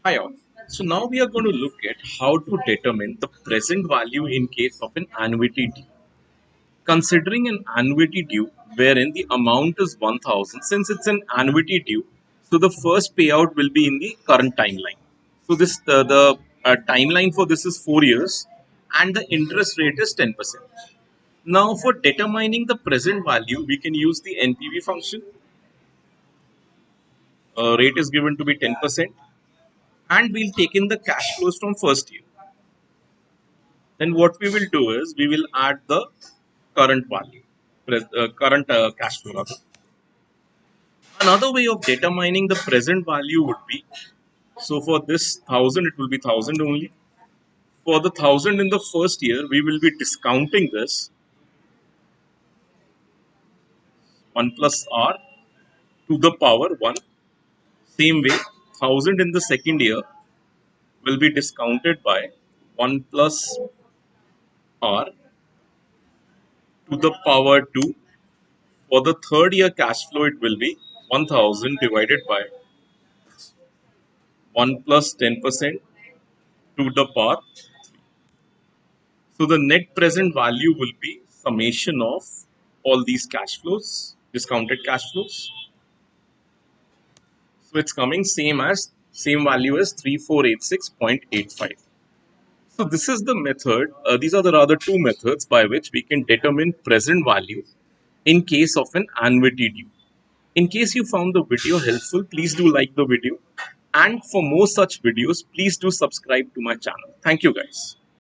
Hi all. So now we are going to look at how to determine the present value in case of an annuity due. Considering an annuity due wherein the amount is 1000, since it's an annuity due, so the first payout will be in the current timeline. So this the timeline for this is 4 years and the interest rate is 10%. Now for determining the present value, we can use the NPV function. Rate is given to be 10% and we'll take in the cash flows from first year. Then what we will do is we will add the current value, current cash flow rather. Another way of determining the present value would be, so for this 1000 it will be 1000 only. For the 1000 in the first year we will be discounting this 1 plus r to the power 1. Same way 1000 in the second year will be discounted by 1 plus r to the power 2. For the third year cash flow it will be 1000 divided by 1 plus 10% to the power. So the net present value will be summation of all these cash flows, discounted cash flows. So it's coming same value as 3486.85. So this is the method. These are the rather two methods by which we can determine present value in case of an annuity due. In case you found the video helpful, please do like the video. And for more such videos, please do subscribe to my channel. Thank you guys.